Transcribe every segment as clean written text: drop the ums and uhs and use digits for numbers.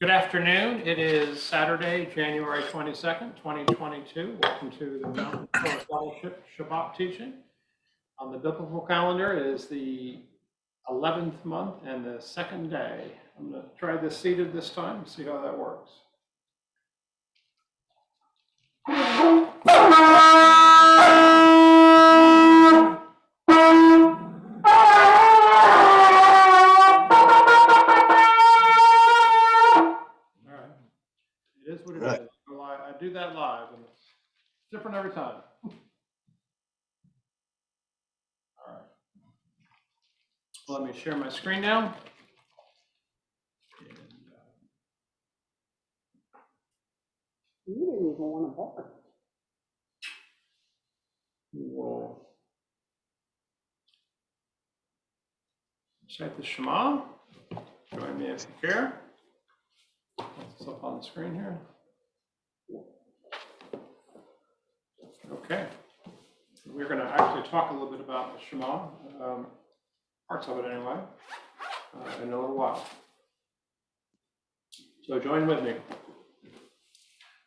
Good afternoon. It is Saturday, January 22nd, 2022. Welcome to the Mountain Torah Fellowship Shabbat teaching. On the biblical calendar, it is the 11th month and the second day. I'm going to try this seated this time and see how that works. It is what it is. So I do that live, and it's different every time. All right. Let me share my screen now. You didn't even want to bark. We'll recite the Shema. Join me if you care. It's up on the screen here. Okay. We're going to actually talk a little bit about the Shema, parts of it anyway, in a little while. So join with me.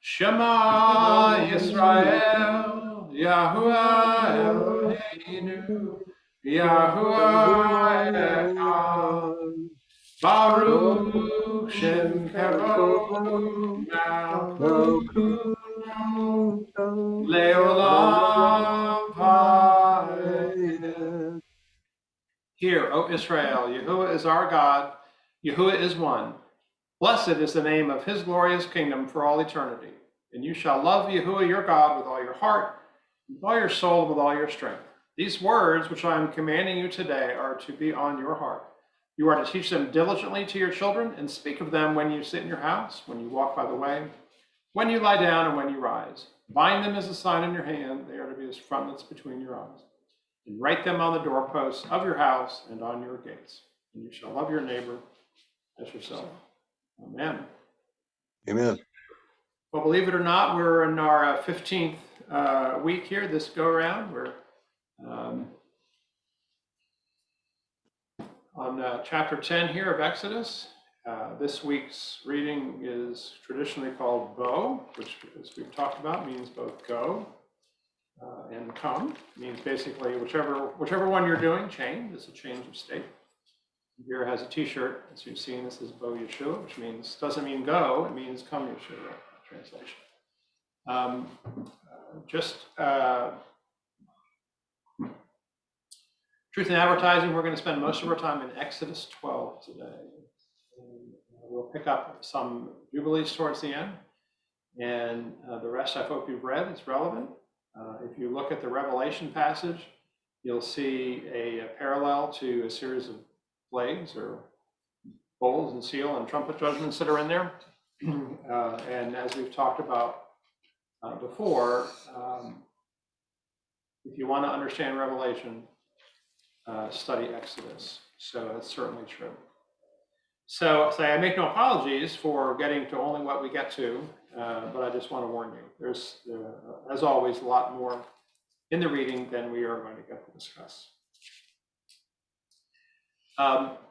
Shema Yisrael, Yahuah Eloheinu, Yahuah Echad, Baruch Shem Kavod Malkuto Leolam Va'ed. Hear, O Israel, Yahuah is our God, Yahuah is one. Blessed is the name of his glorious kingdom for all eternity. And you shall love Yahuah your God with all your heart, with all your soul, and with all your strength. These words which I am commanding you today are to be on your heart. You are to teach them diligently to your children, and speak of them when you sit in your house, when you walk by the way, when you lie down, and when you rise. Bind them as a sign in your hand. They are to be as frontlets between your eyes. And write them on the doorposts of your house and on your gates. And you shall love your neighbor as yourself. Amen. Amen. Well, believe it or not, we're in our 15th week here, this go-around. We're on chapter 10 here of Exodus. This week's reading is traditionally called Bo, which, as we've talked about, means both go and come. It means basically whichever one you're doing, change. It's a change of state. Here has a t-shirt, as you've seen. This is Bo Yeshua, which means, doesn't mean go, it means come Yeshua, translation. Truth in advertising, we're going to spend most of our time in Exodus 12 today. And we'll pick up some Jubilees towards the end. And the rest I hope you've read, it's relevant. If you look at the Revelation passage, you'll see a parallel to a series of plagues or bowls and seal and trumpet judgments that are in there. And as we've talked about before, if you want to understand Revelation, study Exodus. So that's certainly true. So I make no apologies for getting to only what we get to, but I just want to warn you, there's, as always, a lot more in the reading than we are going to get to discuss.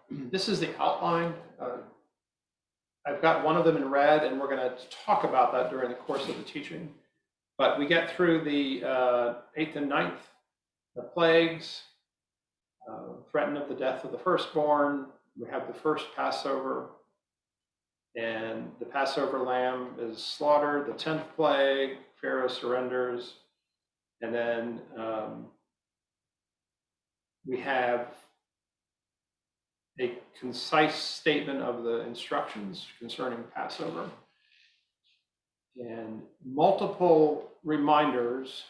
This is the outline. I've got one of them in red, and we're going to talk about that during the course of the teaching. But we get through the 8th and 9th, the plagues, threaten of the death of the firstborn. We have the first Passover, and the Passover lamb is slaughtered. The 10th plague, Pharaoh surrenders. And then we have a concise statement of the instructions concerning Passover and multiple reminders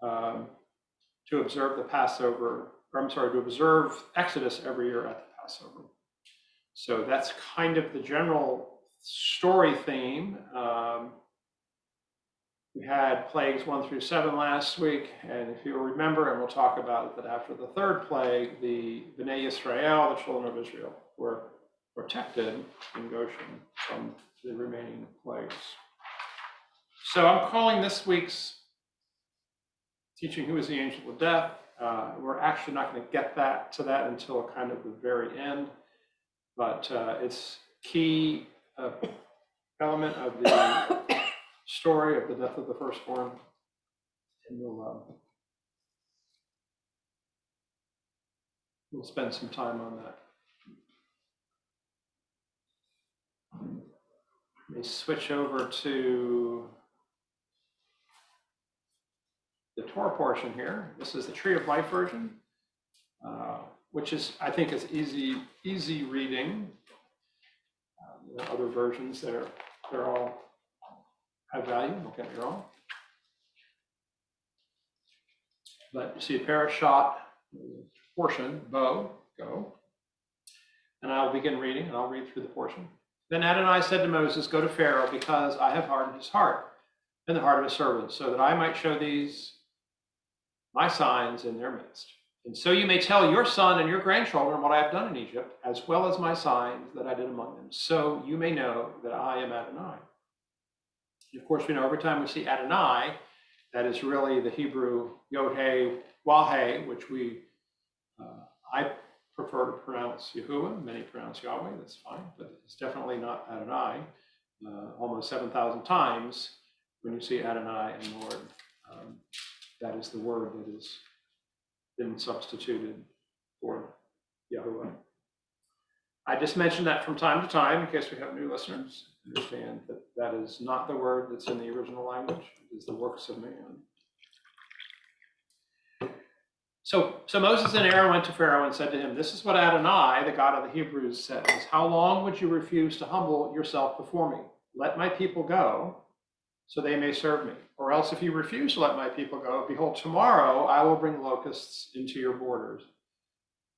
to observe the Passover, to observe Exodus every year at the Passover. So that's kind of the general story theme. We had plagues 1 through 7 last week, and if you'll remember, and we'll talk about it, that after the third plague, the Bnei Yisrael, the children of Israel, were protected in Goshen from the remaining plagues. So I'm calling this week's teaching Who is the Angel of Death. We're actually not going to get to that until kind of the very end, but it's key element of the story of the death of the firstborn, and we'll spend some time on that. Let me switch over to the Torah portion here. This is the Tree of Life version, which is, I think, is easy reading. There are other versions that they're all have value, don't get me wrong. But you see a parashot portion, bow, go. And I'll begin reading, and I'll read through the portion. Then Adonai said to Moses, go to Pharaoh, because I have hardened his heart and the heart of his servants, so that I might show these my signs in their midst. And so you may tell your son and your grandchildren what I have done in Egypt, as well as my signs that I did among them. So you may know that I am Adonai. And of course, we know every time we see Adonai, that is really the Hebrew Yod-Heh, Wah-Heh, which I prefer to pronounce Yahuah. Many pronounce Yahweh, that's fine, but it's definitely not Adonai. Almost 7,000 times when you see Adonai and Lord, that is the word that has been substituted for Yahuah. I just mention that from time to time in case we have new listeners. Understand that that is not the word that's in the original language. It is the works of man. So Moses and Aaron went to Pharaoh and said to him, this is what Adonai, the God of the Hebrews, says. How long would you refuse to humble yourself before me? Let my people go, so they may serve me. Or else if you refuse to let my people go, behold, tomorrow I will bring locusts into your borders.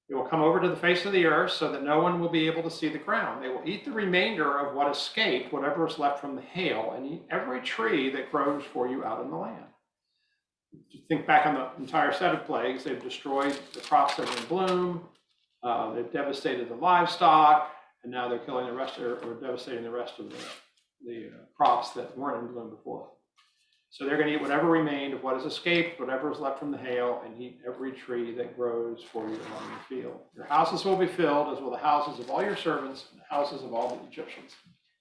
They will come over to the face of the earth so that no one will be able to see the ground. They will eat the remainder of what escaped, whatever is left from the hail, and eat every tree that grows for you out in the land. If you think back on the entire set of plagues, they've destroyed the crops that were in bloom, they've devastated the livestock, and now they're killing the rest, or devastating the rest of the crops that weren't in bloom before. So they're going to eat whatever remained of what has escaped, whatever is left from the hail, and eat every tree that grows for you along the field. Your houses will be filled, as will the houses of all your servants and the houses of all the Egyptians,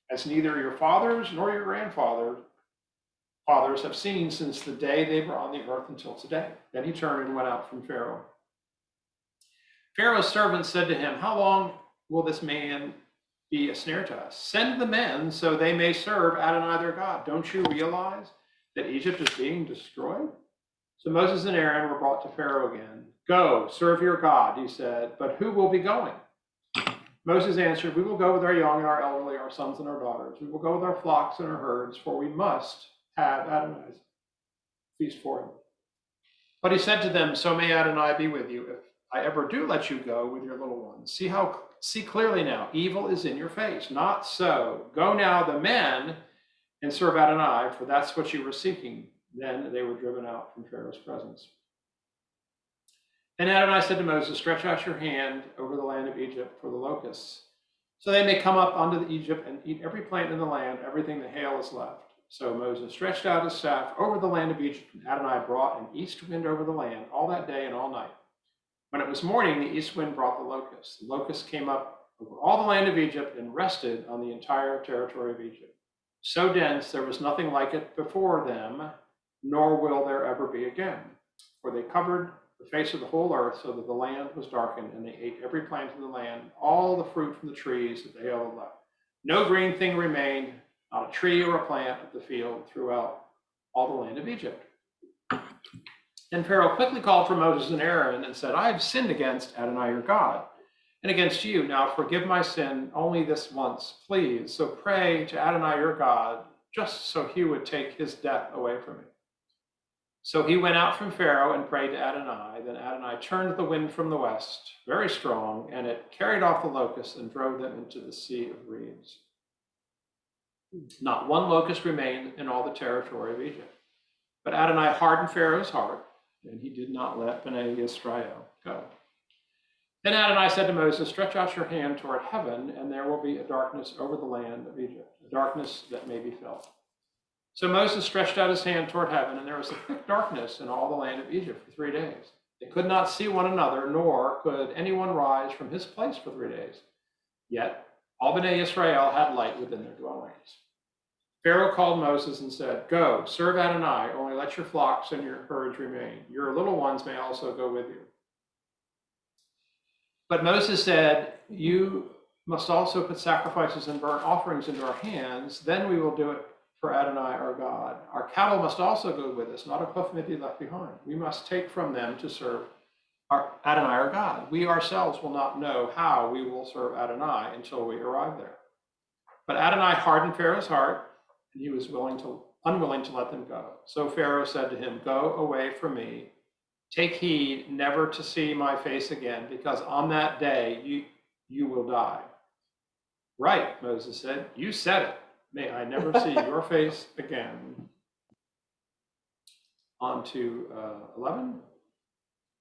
as neither your fathers nor your grandfathers have seen since the day they were on the earth until today. Then he turned and went out from Pharaoh. Pharaoh's servants said to him, how long will this man be a snare to us? Send the men so they may serve Adonai their God. Don't you realize that Egypt is being destroyed? So Moses and Aaron were brought to Pharaoh again. Go, serve your God, he said, but who will be going? Moses answered, we will go with our young and our elderly, our sons and our daughters. We will go with our flocks and our herds, for we must have Adonai's feast for him. But he said to them, so may Adonai be with you if I ever do let you go with your little ones. See clearly now, evil is in your face. Not so. Go now, the men, and serve Adonai, for that's what you were seeking. Then they were driven out from Pharaoh's presence. And Adonai said to Moses, stretch out your hand over the land of Egypt for the locusts, so they may come up unto Egypt and eat every plant in the land, everything the hail is left. So Moses stretched out his staff over the land of Egypt, and Adonai brought an east wind over the land all that day and all night. When it was morning, the east wind brought the locusts. The locusts came up over all the land of Egypt and rested on the entire territory of Egypt. So dense there was nothing like it before them, nor will there ever be again. For they covered the face of the whole earth so that the land was darkened, and they ate every plant in the land, all the fruit from the trees that the hail had left. No green thing remained, not a tree or a plant of the field throughout all the land of Egypt. Then Pharaoh quickly called for Moses and Aaron and said, I have sinned against Adonai your God and against you. Now forgive my sin only this once, please. So pray to Adonai your God, just so he would take his death away from me. So he went out from Pharaoh and prayed to Adonai. Then Adonai turned the wind from the west, very strong, and it carried off the locusts and drove them into the Sea of Reeds. Not one locust remained in all the territory of Egypt. But Adonai hardened Pharaoh's heart, and he did not let Bnei Israel go. Then Adonai said to Moses, stretch out your hand toward heaven, and there will be a darkness over the land of Egypt, a darkness that may be felt. So Moses stretched out his hand toward heaven, and there was a thick darkness in all the land of Egypt for 3 days. They could not see one another, nor could anyone rise from his place for 3 days. Yet all Bnei Israel had light within their dwellings. Pharaoh called Moses and said, "Go, serve Adonai, only let your flocks and your herds remain. Your little ones may also go with you." But Moses said, "You must also put sacrifices and burnt offerings into our hands. Then we will do it for Adonai our God. Our cattle must also go with us, not a hoof may be left behind. We must take from them to serve our Adonai our God. We ourselves will not know how we will serve Adonai until we arrive there." But Adonai hardened Pharaoh's heart, and he was unwilling to let them go. So Pharaoh said to him, "Go away from me. Take heed never to see my face again, because on that day you will die." "Right," Moses said. "You said it. May I never see your face again." On to 11.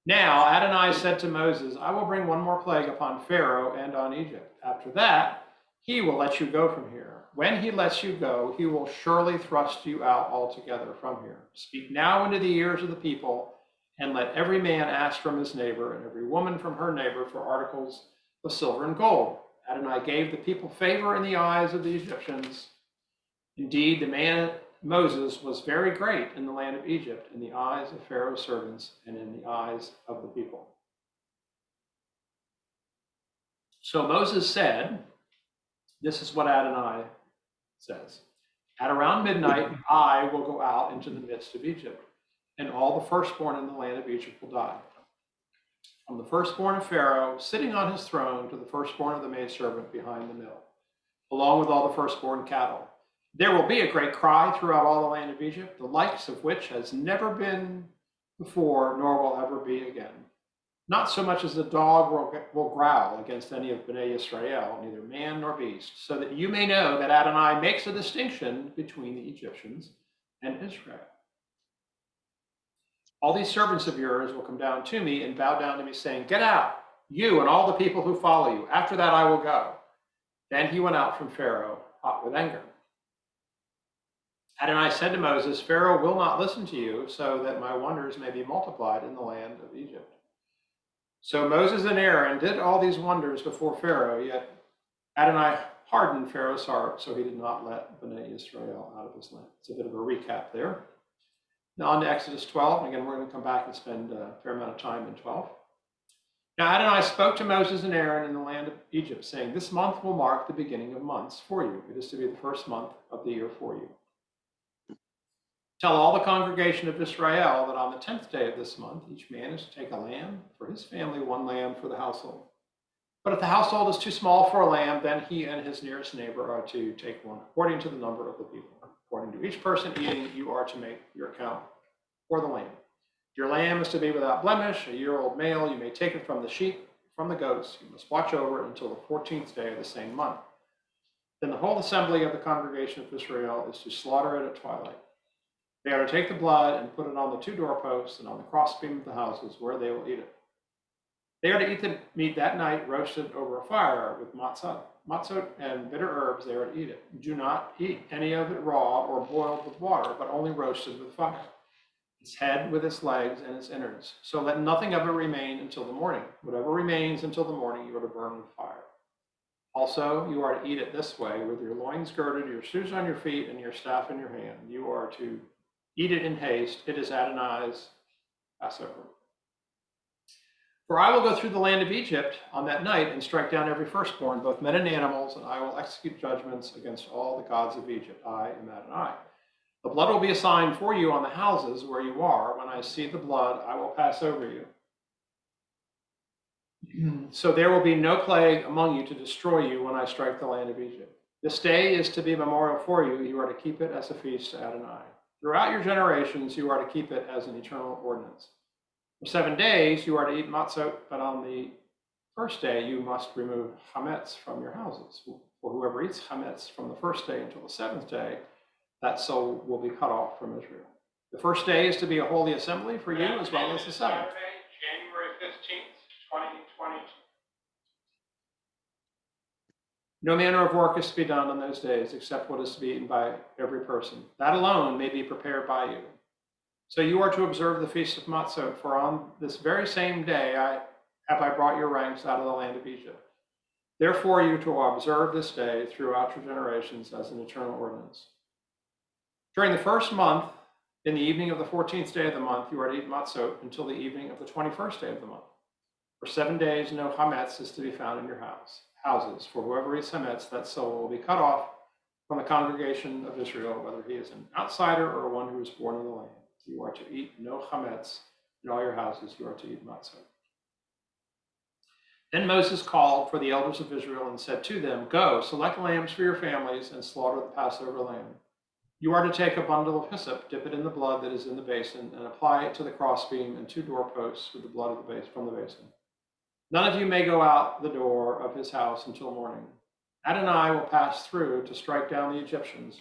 Now Adonai said to Moses, "I will bring one more plague upon Pharaoh and on Egypt. After that, he will let you go from here. When he lets you go, he will surely thrust you out altogether from here. Speak now into the ears of the people, and let every man ask from his neighbor and every woman from her neighbor for articles of silver and gold." Adonai gave the people favor in the eyes of the Egyptians. Indeed, the man Moses was very great in the land of Egypt, in the eyes of Pharaoh's servants and in the eyes of the people. So Moses said, this is what Adonai says: "At around midnight, I will go out into the midst of Egypt, and all the firstborn in the land of Egypt will die. From the firstborn of Pharaoh sitting on his throne to the firstborn of the maidservant behind the mill, along with all the firstborn cattle. There will be a great cry throughout all the land of Egypt, the likes of which has never been before, nor will ever be again. Not so much as a dog will growl against any of Bnei Israel, neither man nor beast, so that you may know that Adonai makes a distinction between the Egyptians and Israel. All these servants of yours will come down to me and bow down to me, saying, 'Get out, you and all the people who follow you. After that I will go.' Then he went out from Pharaoh, hot with anger. Adonai said to Moses, 'Pharaoh will not listen to you, so that my wonders may be multiplied in the land of Egypt.' So Moses and Aaron did all these wonders before Pharaoh, yet Adonai hardened Pharaoh's heart, so he did not let Bnei Israel out of his land." It's a bit of a recap there. Now on to Exodus 12. And again, we're going to come back and spend a fair amount of time in 12. Now Adonai spoke to Moses and Aaron in the land of Egypt, saying, "This month will mark the beginning of months for you. It is to be the first month of the year for you. Tell all the congregation of Israel that on the 10th day of this month, each man is to take a lamb for his family, one lamb for the household. But if the household is too small for a lamb, then he and his nearest neighbor are to take one, according to the number of the people. According to each person eating, you are to make your account for the lamb. Your lamb is to be without blemish, a year-old male. You may take it from the sheep, from the goats. You must watch over it until the 14th day of the same month. Then the whole assembly of the congregation of Israel is to slaughter it at twilight. They are to take the blood and put it on the two doorposts and on the crossbeam of the houses where they will eat it. They are to eat the meat that night, roasted over a fire with matzot and bitter herbs. They are to eat it. Do not eat any of it raw or boiled with water, but only roasted with fire, its head with its legs and its innards. So let nothing of it remain until the morning. Whatever remains until the morning you are to burn with fire. Also, you are to eat it this way, with your loins girded, your shoes on your feet, and your staff in your hand. You are to eat it in haste. It is Adonai's Passover. For I will go through the land of Egypt on that night and strike down every firstborn, both men and animals, and I will execute judgments against all the gods of Egypt. I am Adonai. The blood will be a sign for you on the houses where you are. When I see the blood, I will pass over you. So there will be no plague among you to destroy you when I strike the land of Egypt. This day is to be a memorial for you. You are to keep it as a feast to Adonai. Throughout your generations, you are to keep it as an eternal ordinance. For 7 days, you are to eat matzot, but on the first day, you must remove chametz from your houses. For whoever eats chametz from the first day until the 7th day, that soul will be cut off from Israel. The first day is to be a holy assembly for you, as well as the 7th. Saturday, January 15th, 2022. No manner of work is to be done on those days, except what is to be eaten by every person. That alone may be prepared by you. So you are to observe the Feast of Matzot, for on this very same day I brought your ranks out of the land of Egypt. Therefore you are to observe this day throughout your generations as an eternal ordinance. During the first month, in the evening of the 14th day of the month, you are to eat matzot until the evening of the 21st day of the month. For 7 days, no chametz is to be found in your houses. For whoever eats chametz, that soul will be cut off from the congregation of Israel, whether he is an outsider or one who is born in the land. You are to eat no chametz in all your houses. You are to eat matzah. Then Moses called for the elders of Israel and said to them, "Go, select lambs for your families and slaughter the Passover lamb. You are to take a bundle of hyssop, dip it in the blood that is in the basin, and apply it to the crossbeam and 2 doorposts with the blood of the base from the basin. None of you may go out the door of his house until morning. Adonai will pass through to strike down the Egyptians.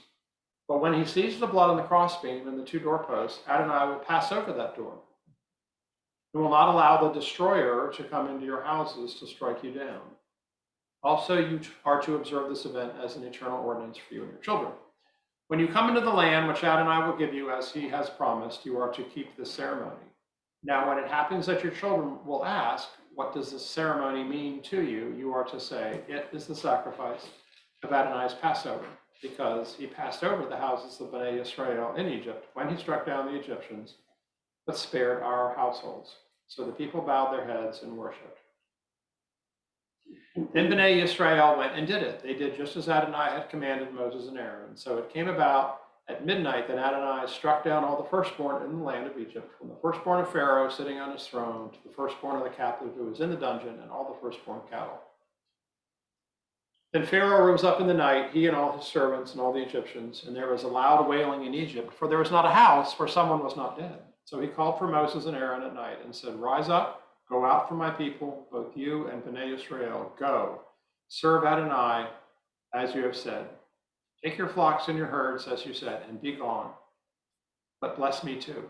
But when he sees the blood on the crossbeam and the 2 doorposts, Adonai will pass over that door and will not allow the destroyer to come into your houses to strike you down. Also, you are to observe this event as an eternal ordinance for you and your children. When you come into the land which Adonai will give you as he has promised, you are to keep this ceremony. Now, when it happens that your children will ask, 'What does this ceremony mean to you?' you are to say, 'It is the sacrifice of Adonai's Passover, because he passed over the houses of Bnei Israel in Egypt when he struck down the Egyptians, but spared our households.' So the people bowed their heads and worshipped. Then Bnei Israel went and did it. They did just as Adonai had commanded Moses and Aaron. So it came about at midnight that Adonai struck down all the firstborn in the land of Egypt, from the firstborn of Pharaoh sitting on his throne to the firstborn of the captive who was in the dungeon, and all the firstborn cattle. Then Pharaoh rose up in the night, he and all his servants and all the Egyptians, and there was a loud wailing in Egypt, for there was not a house where someone was not dead. So he called for Moses and Aaron at night and said, 'Rise up, go out from my people, both you and Bnei Israel. Go, serve Adonai as you have said. Take your flocks and your herds, as you said, and be gone. But bless me too.'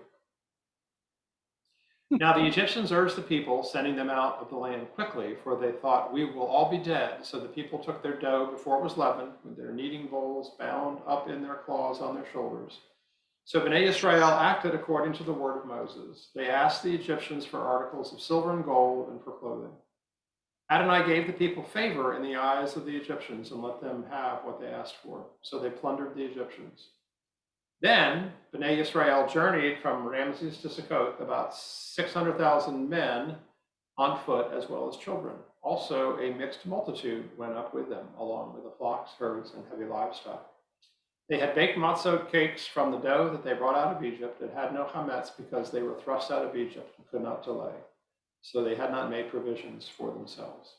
Now the Egyptians urged the people, sending them out of the land quickly, for they thought, 'We will all be dead.' So the people took their dough before it was leavened, with their kneading bowls bound up in their claws on their shoulders. So Bnei Israel acted according to the word of Moses. They asked the Egyptians for articles of silver and gold and for clothing. Adonai gave the people favor in the eyes of the Egyptians and let them have what they asked for. So they plundered the Egyptians. Then Bnei Israel journeyed from Ramses to Succoth, about 600,000 men on foot, as well as children. Also a mixed multitude went up with them, along with the flocks, herds, and heavy livestock. They had baked matzot cakes from the dough that they brought out of Egypt. It had no chametz because they were thrust out of Egypt and could not delay. So they had not made provisions for themselves.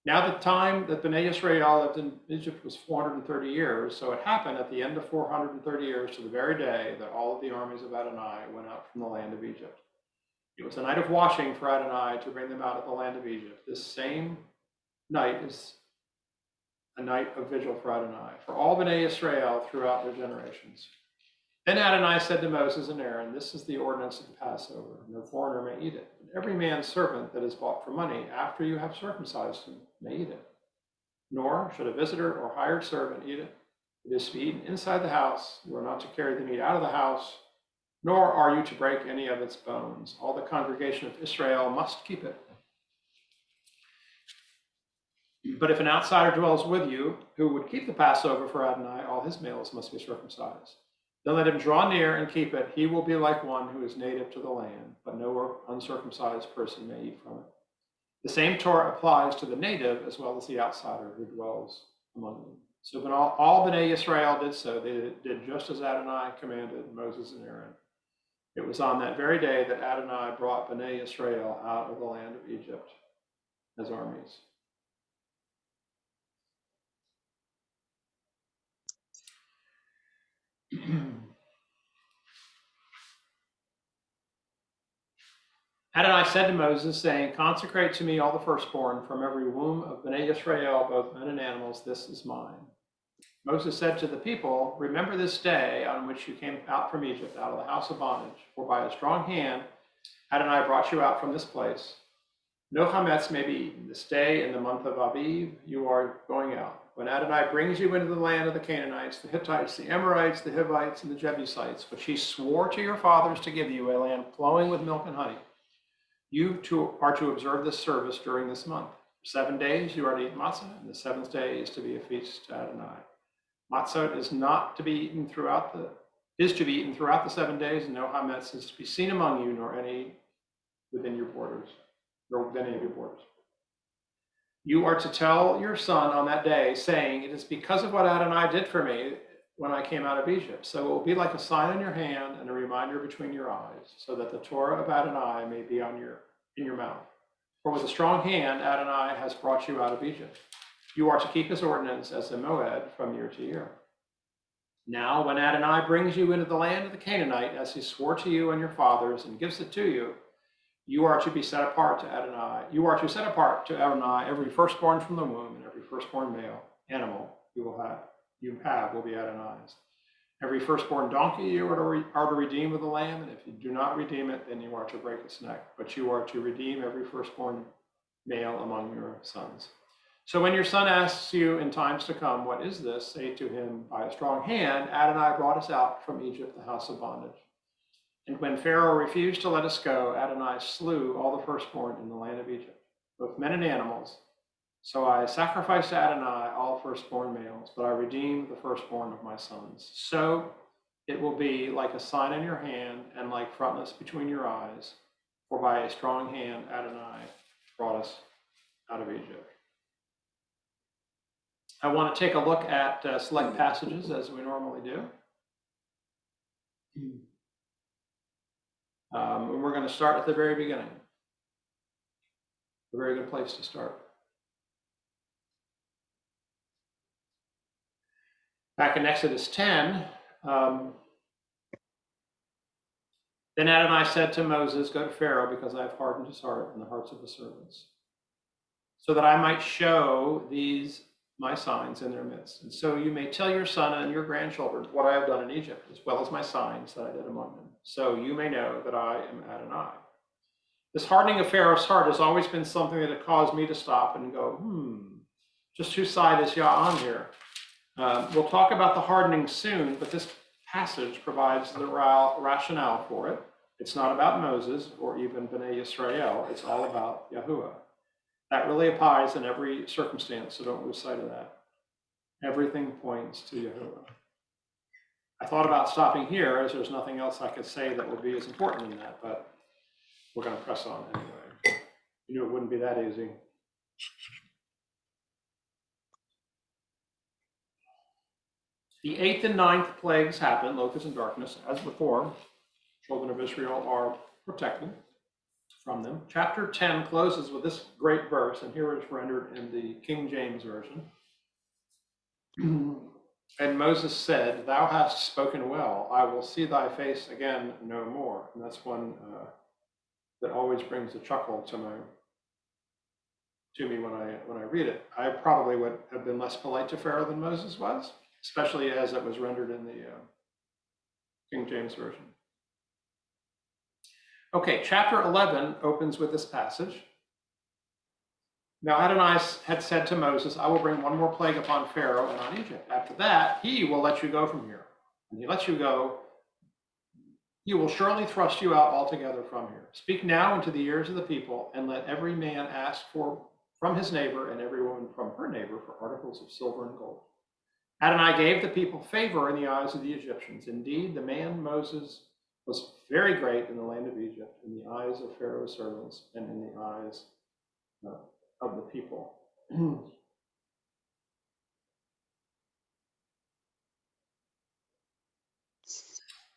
Now the time that Bnei Israel lived in Egypt was 430 years. So it happened at the end of 430 years to the very day that all of the armies of Adonai went out from the land of Egypt. It was a night of washing for Adonai to bring them out of the land of Egypt. This same night is a night of vigil for Adonai, for all Bnei Israel throughout their generations. Then Adonai said to Moses and Aaron, 'This is the ordinance of the Passover. No foreigner may eat it. But every man's servant that is bought for money, after you have circumcised him, may eat it. Nor should a visitor or hired servant eat it. It is to be eaten inside the house. You are not to carry the meat out of the house, nor are you to break any of its bones. All the congregation of Israel must keep it. But if an outsider dwells with you, who would keep the Passover for Adonai, all his males must be circumcised. Then let him draw near and keep it. He will be like one who is native to the land, but no uncircumcised person may eat from it. The same Torah applies to the native as well as the outsider who dwells among them. So when all Bnei Israel did so, they did just as Adonai commanded Moses and Aaron. It was on that very day that Adonai brought Bnei Israel out of the land of Egypt as armies. Adonai said to Moses, saying, 'Consecrate to me all the firstborn from every womb of Bnei Israel, both men and animals. This is mine.' Moses said to the people, 'Remember this day on which you came out from Egypt, out of the house of bondage, for by a strong hand Adonai brought you out from this place. No chametz may be eaten. This day in the month of Aviv you are going out. When Adonai brings you into the land of the Canaanites, the Hittites, the Amorites, the Hivites, and the Jebusites, which he swore to your fathers to give you, a land flowing with milk and honey, you too are to observe this service during this month. For 7 days you are to eat matzah, and the 7th day is to be a feast to Adonai. Matzah is not to be eaten throughout the is to be eaten throughout the 7 days, and no chametz is to be seen among you, nor any within your borders, nor within any of your borders. You are to tell your son on that day, saying, it is because of what Adonai did for me when I came out of Egypt. So it will be like a sign on your hand and a reminder between your eyes, so that the Torah of Adonai may be in your mouth. For with a strong hand Adonai has brought you out of Egypt. You are to keep his ordinance as a moed from year to year. Now, when Adonai brings you into the land of the Canaanite, as he swore to you and your fathers, and gives it to you, you are to be set apart to Adonai. You are to set apart to Adonai every firstborn from the womb, and every firstborn male animal you have will be Adonai's. Every firstborn donkey you are to redeem with a lamb, and if you do not redeem it, then you are to break its neck. But you are to redeem every firstborn male among your sons. So when your son asks you in times to come, what is this? Say to him, by a strong hand, Adonai brought us out from Egypt, the house of bondage. And when Pharaoh refused to let us go, Adonai slew all the firstborn in the land of Egypt, both men and animals. So I sacrificed to Adonai all firstborn males, but I redeemed the firstborn of my sons. So it will be like a sign in your hand and like frontness between your eyes, for by a strong hand Adonai brought us out of Egypt. I want to take a look at select passages as we normally do. And we're going to start at the very beginning. A very good place to start. Back in Exodus 10, then Adonai said to Moses, go to Pharaoh, because I have hardened his heart and the hearts of his servants, so that I might show these my signs in their midst. And so you may tell your son and your grandchildren what I have done in Egypt, as well as my signs that I did among them. So you may know that I am Adonai. This hardening of Pharaoh's heart has always been something that had caused me to stop and go, just whose side is Yah on here? We'll talk about the hardening soon, but this passage provides the rationale for it. It's not about Moses or even Bnei Yisrael. It's all about Yahuah. That really applies in every circumstance, so don't lose sight of that. Everything points to Yahuah. I thought about stopping here, as there's nothing else I could say that would be as important in that, but we're going to press on anyway. You knew it wouldn't be that easy. The 8th and 9th plagues happen, locusts and darkness, as before. Children of Israel are protected from them. Chapter 10 closes with this great verse, and here it's rendered in the King James Version. And Moses said, thou hast spoken well. I will see thy face again no more. And that's one that always brings a chuckle to me when I read it. I probably would have been less polite to Pharaoh than Moses was, especially as it was rendered in the King James Version. Okay, chapter 11 opens with this passage. Now Adonai had said to Moses, I will bring one more plague upon Pharaoh and on Egypt. After that, he will let you go from here. When he lets you go, he will surely thrust you out altogether from here. Speak now into the ears of the people, and let every man ask from his neighbor and every woman from her neighbor for articles of silver and gold. Adonai gave the people favor in the eyes of the Egyptians. Indeed, the man Moses was very great in the land of Egypt, in the eyes of Pharaoh's servants, and in the eyes of the people.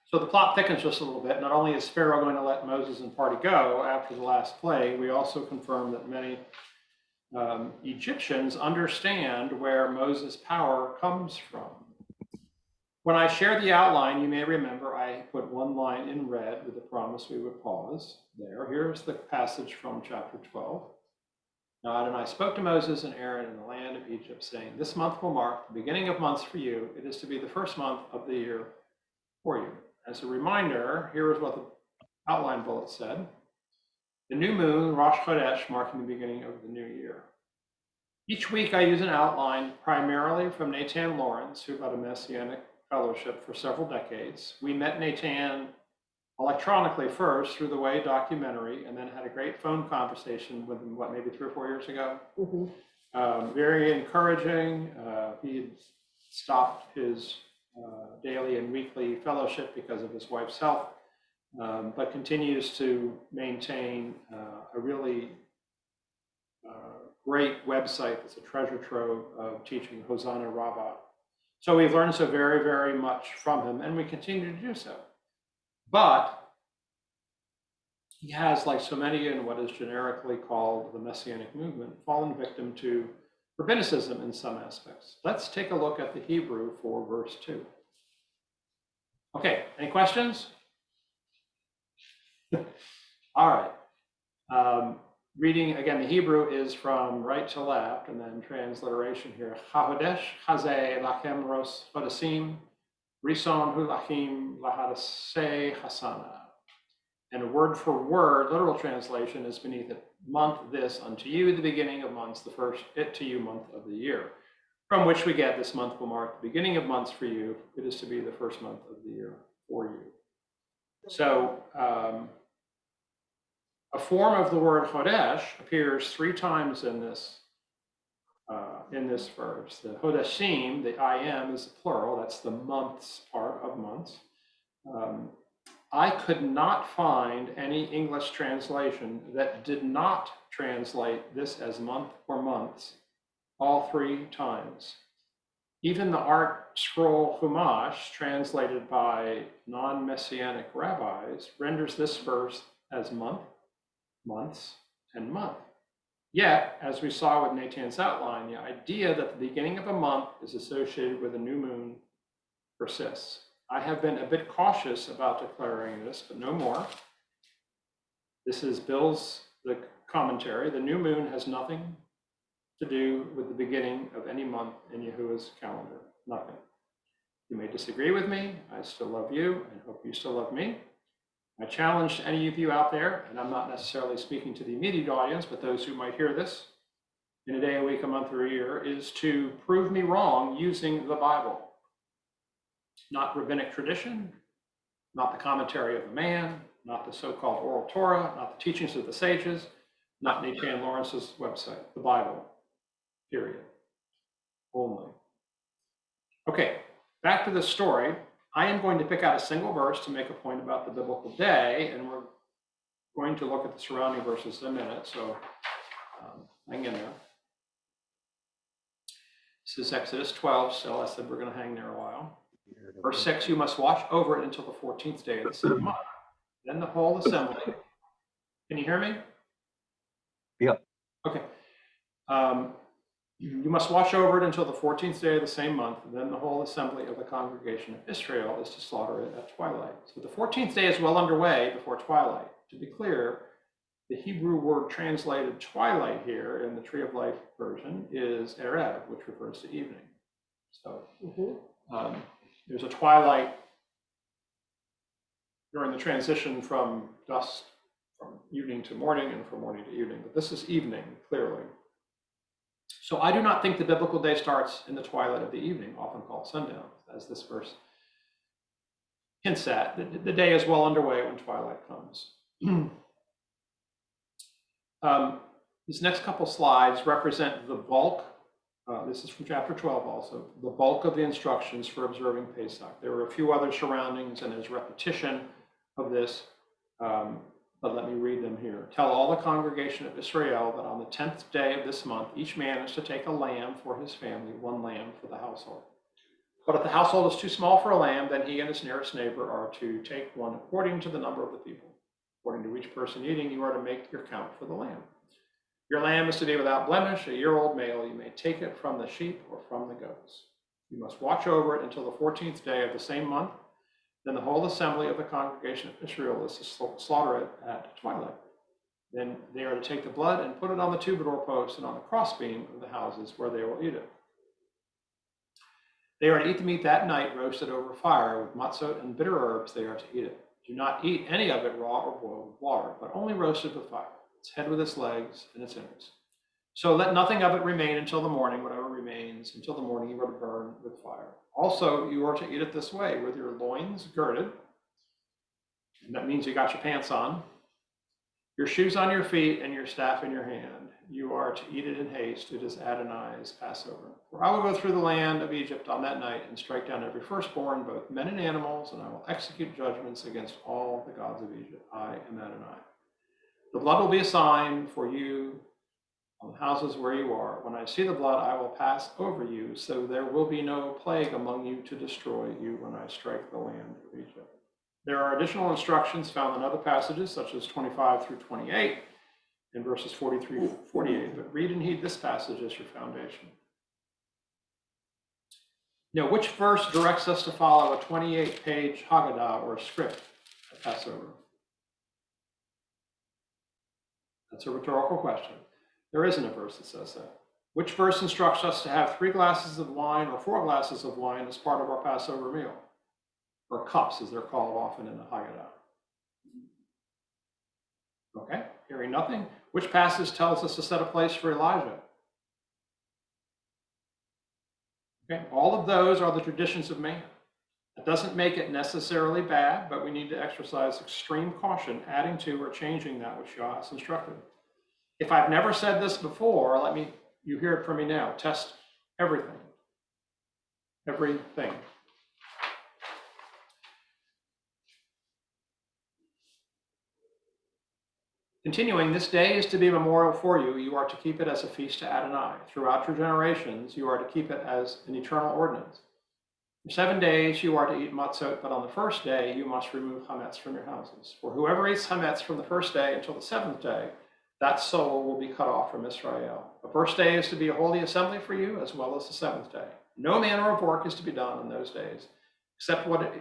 So the plot thickens just a little bit. Not only is Pharaoh going to let Moses and party go after the last plague, we also confirm that many Egyptians understand where Moses' power comes from. When I shared the outline, you may remember I put one line in red with the promise we would pause there. Here's the passage from chapter 12. Now Adonai spoke to Moses and Aaron in the land of Egypt, saying, this month will mark the beginning of months for you. It is to be the first month of the year for you. As a reminder, here is what the outline bullet said. The new moon, Rosh Chodesh, marking the beginning of the new year. Each week I use an outline primarily from Nathan Lawrence, who got a Messianic fellowship for several decades. We met Nathan electronically first through the Way documentary, and then had a great phone conversation with him, maybe 3 or 4 years ago. Very encouraging. He had stopped his daily and weekly fellowship because of his wife's health, but continues to maintain a really great website that's a treasure trove of teaching Hosanna Rabbah. So we've learned so very, very much from him, and we continue to do so. But he has, like so many in what is generically called the Messianic movement, fallen victim to rabbinicism in some aspects. Let's take a look at the Hebrew for verse 2. Okay, any questions? All right. Reading again, the Hebrew is from right to left, and then transliteration here. Hahodesh hazeh lachem ros hodasim, rison hu lachim lahadaseh hasana. And word for word, literal translation is beneath it. Month this unto you, the beginning of months, the first it to you month of the year. From which we get this month will mark the beginning of months for you. It is to be the first month of the year for you. So a form of the word Chodesh appears 3 times in this verse. The Hodeshim, the I am, is plural. That's the months part of months. I could not find any English translation that did not translate this as month or months all 3 times. Even the Art Scroll Chumash, translated by non-Messianic rabbis, renders this verse as month, months, and month. Yet, as we saw with Natan's outline, the idea that the beginning of a month is associated with a new moon persists. I have been a bit cautious about declaring this, but no more. This is Bill's the commentary. The new moon has nothing to do with the beginning of any month in Yahuah's calendar. Nothing. You may disagree with me. I still love you and hope you still love me. I challenge any of you out there, and I'm not necessarily speaking to the immediate audience, but those who might hear this in a day, a week, a month, or a year, is to prove me wrong using the Bible. Not rabbinic tradition, not the commentary of a man, not the so-called oral Torah, not the teachings of the sages, not Nathan Lawrence's website, the Bible, period, only. Okay, back to the story. I am going to pick out a single verse to make a point about the biblical day, and we're going to look at the surrounding verses in a minute, so hang in there. This is Exodus 12, so I said we're going to hang there a while. Verse 6, you must watch over it until the 14th day of the same month. Then the whole assembly, can you hear me? Yep. Okay. You must watch over it until the 14th day of the same month. Then the whole assembly of the congregation of Israel is to slaughter it at twilight. So the 14th day is well underway before twilight. To be clear, the Hebrew word translated twilight here in the Tree of Life version is erev, which refers to evening. So there's a twilight during the transition from dusk, from evening to morning, and from morning to evening. But this is evening, clearly. So I do not think the biblical day starts in the twilight of the evening, often called sundown, as this verse hints at. The day is well underway when twilight comes. These next couple slides represent the bulk. This is from chapter 12 also, the bulk of the instructions for observing Pesach. There are a few other surroundings, and there's repetition of this, but let me read them here. Tell all the congregation of Israel that on the 10th day of this month, each man is to take a lamb for his family, 1 lamb for the household. But if the household is too small for a lamb, then he and his nearest neighbor are to take one according to the number of the people. According to each person eating, you are to make your count for the lamb. Your lamb is to be without blemish, a year-old male. You may take it from the sheep or from the goats. You must watch over it until the 14th day of the same month. Then the whole assembly of the congregation of Israel is to slaughter it at twilight. Then they are to take the blood and put it on the 2 doorposts and on the crossbeam of the houses where they will eat it. They are to eat the meat that night, roasted over fire with matzot and bitter herbs. They are to eat it. Do not eat any of it raw or boiled with water, but only roasted with fire, its head with its legs and its innards. So let nothing of it remain until the morning. Whatever remains until the morning you are to burn with fire. Also, you are to eat it this way, with your loins girded, and that means you got your pants on, your shoes on your feet, and your staff in your hand. you are to eat it in haste. It is Adonai's Passover. For I will go through the land of Egypt on that night and strike down every firstborn, both men and animals, and I will execute judgments against all the gods of Egypt. I am Adonai. The blood will be a sign for you on the houses where you are. When I see the blood, I will pass over you, so there will be no plague among you to destroy you when I strike the land of Egypt. There are additional instructions found in other passages, such as 25 through 28 and verses 43 to 48, but read and heed this passage as your foundation. Now, which verse directs us to follow a 28-page Haggadah or script at Passover? That's a rhetorical question. There isn't a verse that says that. Which verse instructs us to have 3 glasses of wine or 4 glasses of wine as part of our Passover meal? Or cups, as they're called often in the Haggadah. Okay, hearing nothing. Which passage tells us to set a place for Elijah? Okay, all of those are the traditions of man. That doesn't make it necessarily bad, but we need to exercise extreme caution, adding to or changing that which Yahuah has instructed. If I've never said this before, you hear it from me now. Test everything. Everything. Continuing, this day is to be a memorial for you. You are to keep it as a feast to Adonai. Throughout your generations, you are to keep it as an eternal ordinance. For 7 days you are to eat matzot, but on the first day you must remove chametz from your houses. For whoever eats chametz from the first day until the 7th day, that soul will be cut off from Israel. The first day is to be a holy assembly for you, as well as the 7th day. No manner of work is to be done on those days, except what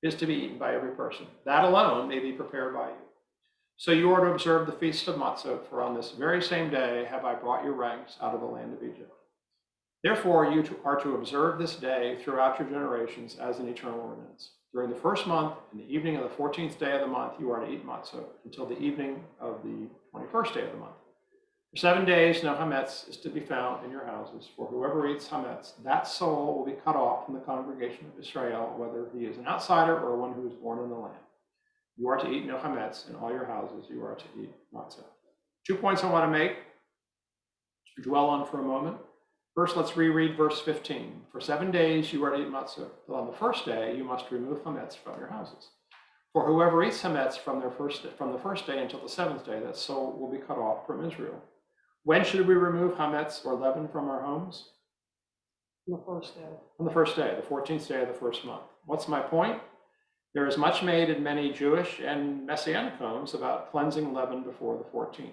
is to be eaten by every person. That alone may be prepared by you. So you are to observe the feast of matzot, for on this very same day have I brought your ranks out of the land of Egypt. Therefore, you are to observe this day throughout your generations as an eternal ordinance. During the first month, in the evening of the 14th day of the month, you are to eat matzot until the evening of the 21st day of the month. For 7 days, no chametz is to be found in your houses. For whoever eats chametz, that soul will be cut off from the congregation of Israel, whether he is an outsider or one who is born in the land. You are to eat no chametz in all your houses. You are to eat matzah. 2 points I want to make, to dwell on for a moment. First, let's reread verse 15. For 7 days you are to eat matzah, but on the first day you must remove chametz from your houses. For whoever eats chametz from the first day until the 7th day, that soul will be cut off from Israel. When should we remove chametz or leaven from our homes? On the first day. On the first day, the 14th day of the first month. What's my point? There is much made in many Jewish and Messianic homes about cleansing leaven before the 14th.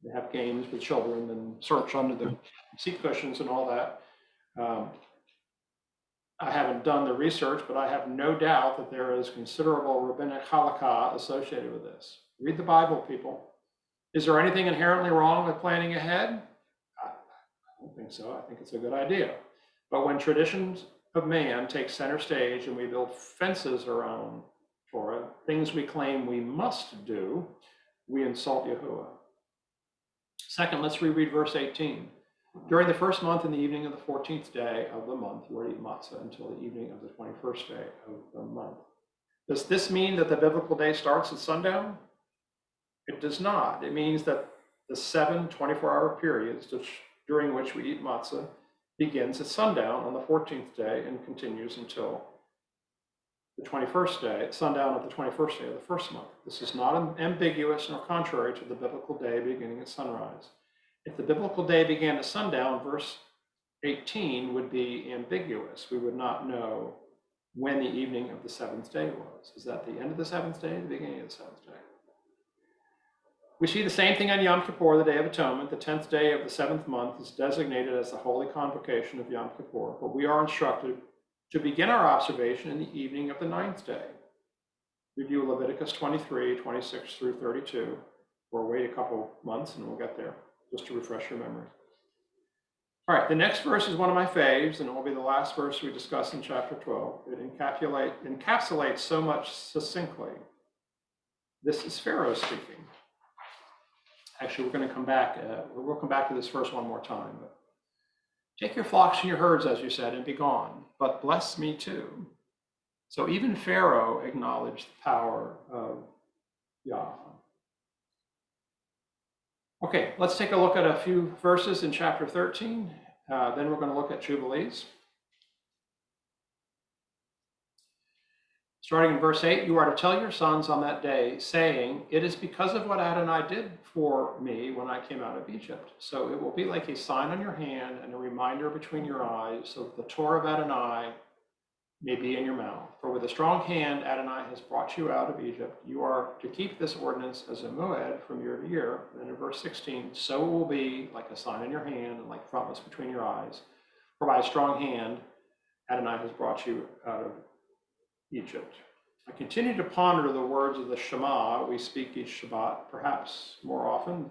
They have games with children and search under the seat cushions and all that. I haven't done the research, but I have no doubt that there is considerable rabbinic halakha associated with this. Read the Bible, people. Is there anything inherently wrong with planning ahead? I don't think so. I think it's a good idea. But when traditions of man take center stage and we build fences around Torah, things we claim we must do, we insult Yahuah. Second, let's reread verse 18. During the first month in the evening of the 14th day of the month, you are to eat matzah until the evening of the 21st day of the month. Does this mean that the biblical day starts at sundown? It does not. It means that the 7 24-hour periods during which we eat matzah begins at sundown on the 14th day and continues until the 21st day, sundown of the 21st day of the first month. This is not ambiguous nor contrary to the biblical day beginning at sunrise. If the biblical day began at sundown, verse 18 would be ambiguous. We would not know when the evening of the 7th day was. Is that the end of the 7th day or the beginning of the 7th day? We see the same thing on Yom Kippur, the Day of Atonement. The 10th day of the 7th month is designated as the Holy Convocation of Yom Kippur, but we are instructed to begin our observation in the evening of the 9th day. Review Leviticus 23, 26 through 32, or wait a couple months and we'll get there, just to refresh your memory. All right, the next verse is one of my faves, and it will be the last verse we discuss in chapter 12. It encapsulates so much succinctly. This is Pharaoh speaking. Actually, we're going to come back. We'll come back to this verse one more time. But take your flocks and your herds, as you said, and be gone. But bless me too. So even Pharaoh acknowledged the power of Yahuah. Okay, let's take a look at a few verses in chapter 13. Then we're going to look at Jubilees. Starting in verse 8, you are to tell your sons on that day, saying, it is because of what Adonai did for me when I came out of Egypt. So it will be like a sign on your hand and a reminder between your eyes, so that the Torah of Adonai may be in your mouth. For with a strong hand Adonai has brought you out of Egypt. You are to keep this ordinance as a moed from year to year. And in verse 16, so it will be like a sign in your hand and like frontlets between your eyes. For by a strong hand Adonai has brought you out of Egypt. I continue to ponder the words of the Shema we speak each Shabbat, perhaps more often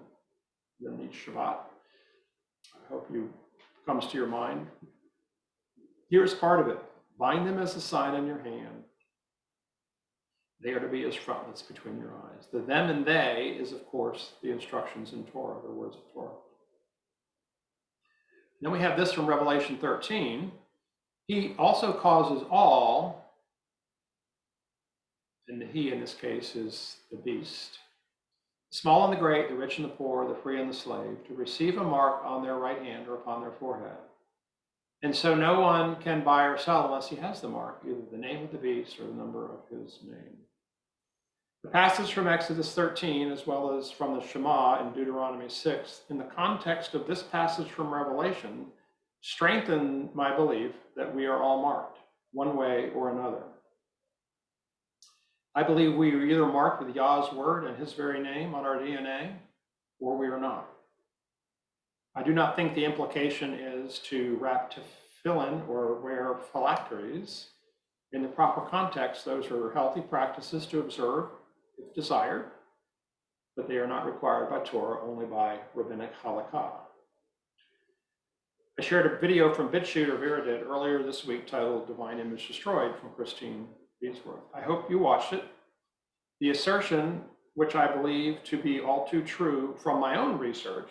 than each Shabbat. I hope you comes to your mind. Here's part of it. Bind them as a sign in your hand. They are to be as frontlets between your eyes. The them and they is, of course, the instructions in Torah, the words of Torah. Then we have this from Revelation 13. He also causes all, and the he in this case is the beast, the small and the great, the rich and the poor, the free and the slave, to receive a mark on their right hand or upon their forehead. And so no one can buy or sell unless he has the mark, either the name of the beast or the number of his name. The passage from Exodus 13, as well as from the Shema in Deuteronomy 6, in the context of this passage from Revelation, strengthen my belief that we are all marked, one way or another. I believe we are either marked with Yah's word and his very name on our DNA, or we are not. I do not think the implication is to wrap tefillin or wear phylacteries. In the proper context, those are healthy practices to observe if desired, but they are not required by Torah, only by rabbinic halakha. I shared a video from BitChute, or Vera did, earlier this week titled Divine Image Destroyed from Christine Beadsworth. I hope you watched it. The assertion, which I believe to be all too true from my own research,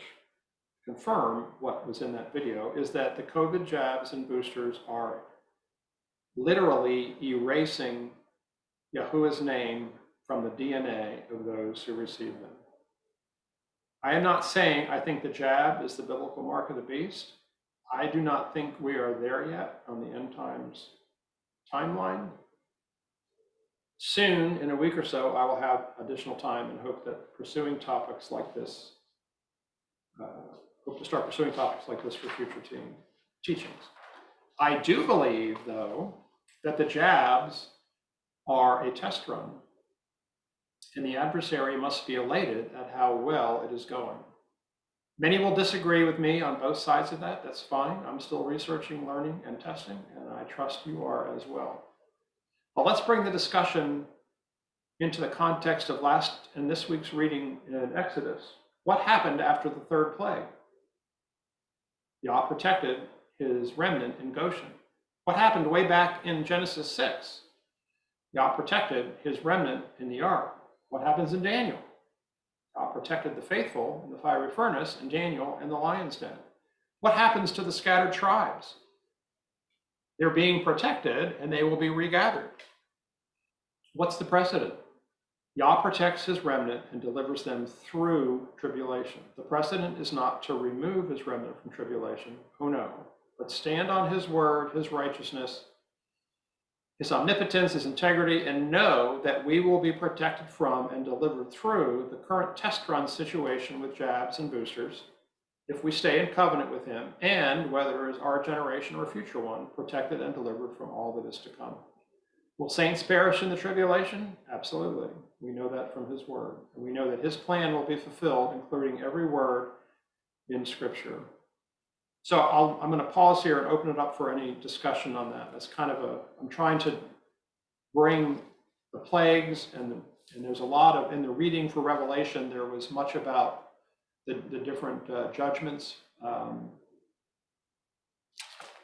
confirm what was in that video, is that the COVID jabs and boosters are literally erasing Yahuah's name from the DNA of those who receive them. I am not saying I think the jab is the biblical mark of the beast. I do not think we are there yet on the end times timeline. Soon, in a week or so, I will have additional time and hope that pursuing topics like this, hope to start pursuing topics like this for future teachings. I do believe, though, that the jabs are a test run, and the adversary must be elated at how well it is going. Many will disagree with me on both sides of that. That's fine. I'm still researching, learning, and testing, and I trust you are as well. But let's bring the discussion into the context of last and this week's reading in Exodus. What happened after the third plague? Yah protected his remnant in Goshen. What happened way back in Genesis 6? Yah protected his remnant in the ark. What happens in Daniel? Yah protected the faithful in the fiery furnace, and Daniel in the lion's den. What happens to the scattered tribes? They're being protected, and they will be regathered. What's the precedent? Yah protects his remnant and delivers them through tribulation. The precedent is not to remove his remnant from tribulation, oh no, but stand on his word, his righteousness, his omnipotence, his integrity, and know that we will be protected from and delivered through the current test run situation with jabs and boosters if we stay in covenant with him, and whether it is our generation or a future one, protected and delivered from all that is to come. Will saints perish in the tribulation? Absolutely. We know that from his word. And we know that his plan will be fulfilled, including every word in Scripture. So I'm going to pause here and open it up for any discussion on that. That's kind of I'm trying to bring the plagues, and there's a lot of, in the reading for Revelation, there was much about the different judgments. Kind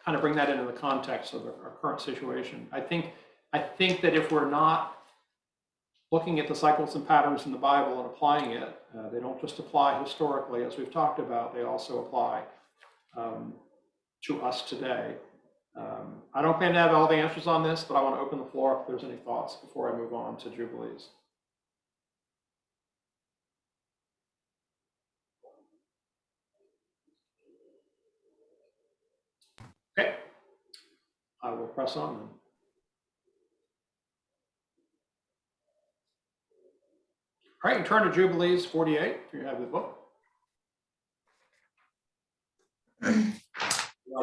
of bring that into the context of our current situation. I think that if we're not looking at the cycles and patterns in the Bible and applying it, they don't just apply historically, as we've talked about, they also apply to us today. I don't plan to have all the answers on this, but I want to open the floor up if there's any thoughts before I move on to Jubilees. press on them. All right, and turn to Jubilees 48, if you have the book.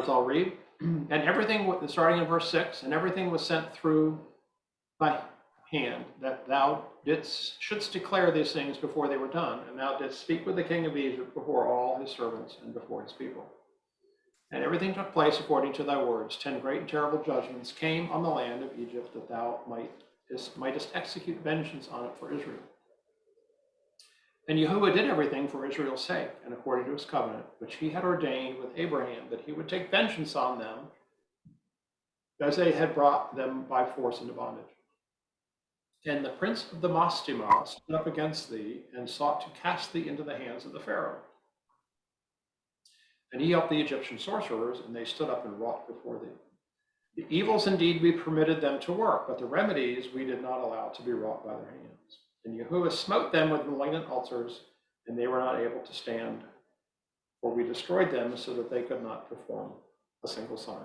I'll read. And everything, starting in verse 6, and everything was sent through thy hand, that thou shouldst declare these things before they were done, and thou didst speak with the king of Egypt before all his servants and before his people. And everything took place according to thy words. 10 great and terrible judgments came on the land of Egypt, that thou mightest execute vengeance on it for Israel. And Yahuah did everything for Israel's sake, and according to his covenant, which he had ordained with Abraham, that he would take vengeance on them, as they had brought them by force into bondage. And the prince of the Mastimah stood up against thee, and sought to cast thee into the hands of the Pharaoh. And he helped the Egyptian sorcerers, and they stood up and wrought before thee. The evils indeed we permitted them to work, but the remedies we did not allow to be wrought by their hands. And Yahuah smote them with malignant ulcers, and they were not able to stand, for we destroyed them so that they could not perform a single sign.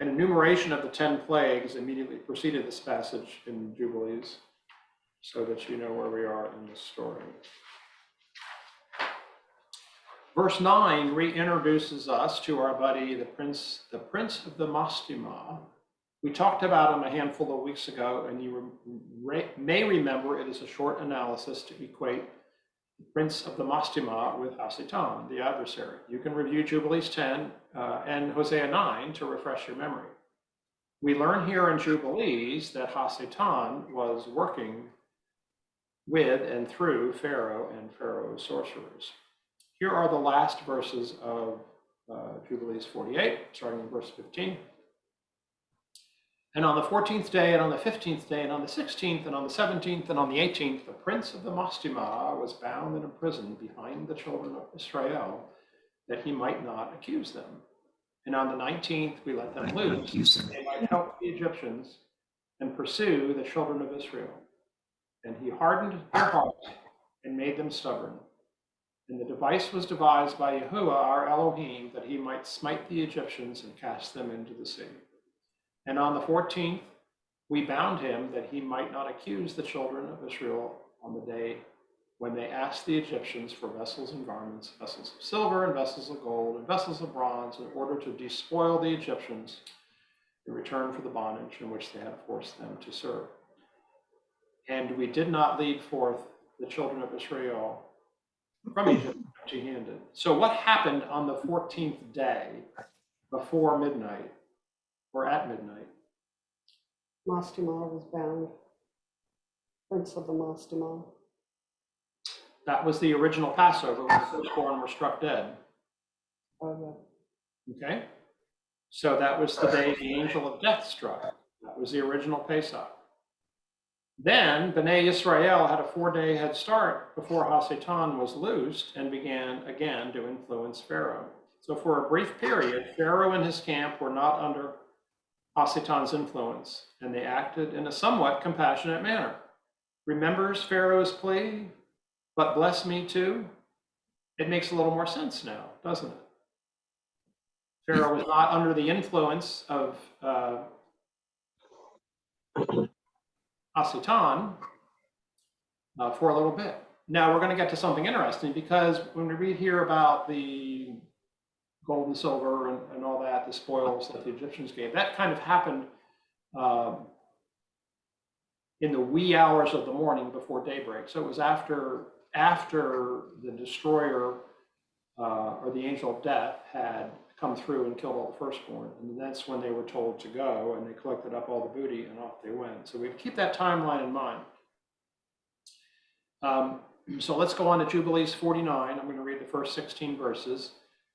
An enumeration of the 10 plagues immediately preceded this passage in Jubilees, so that you know where we are in this story. Verse 9 reintroduces us to our buddy, the prince of the Mastimah. We talked about him a handful of weeks ago, and you may remember it is a short analysis to equate the prince of the Mastimah with HaSatan, the adversary. You can review Jubilees 10 and Hosea 9 to refresh your memory. We learn here in Jubilees that HaSatan was working with and through Pharaoh and Pharaoh's sorcerers. Here are the last verses of Jubilees 48, starting in verse 15. And on the 14th day, and on the 15th day, and on the 16th, and on the 17th, and on the 18th, the prince of the Mastimah was bound and imprisoned behind the children of Israel, that he might not accuse them. And on the 19th, we let them loose, that they might help the Egyptians and pursue the children of Israel. And he hardened their hearts and made them stubborn. And the device was devised by Yahuah, our Elohim, that he might smite the Egyptians and cast them into the sea. And on the 14th, we bound him that he might not accuse the children of Israel on the day when they asked the Egyptians for vessels and garments, vessels of silver and vessels of gold and vessels of bronze, in order to despoil the Egyptians in return for the bondage in which they had forced them to serve. And we did not lead forth the children of Israel from Egypt empty-handed. So what happened on the 14th day before midnight, or at midnight? Mastimah was bound. Prince of the Mastimah. That was the original Passover when the firstborn were struck dead. Oh, Okay? So that was the day the angel of death struck. That was the original Pesach. Then Bnei Yisrael had a 4-day head start before HaSatan was loosed and began again to influence Pharaoh. So for a brief period, Pharaoh and his camp were not under HaSatan's influence, and they acted in a somewhat compassionate manner. Remembers Pharaoh's plea, but bless me too? It makes a little more sense now, doesn't it? Pharaoh was not under the influence of HaSatan for a little bit. Now we're going to get to something interesting, because when we read here about the gold and silver and all that, the spoils that the Egyptians gave, that kind of happened in the wee hours of the morning before daybreak. So it was after the destroyer or the angel of death had come through and killed all the firstborn. And that's when they were told to go, and they collected up all the booty and off they went. So we have to keep that timeline in mind. So let's go on to Jubilees 49. I'm going to read the first 16 verses.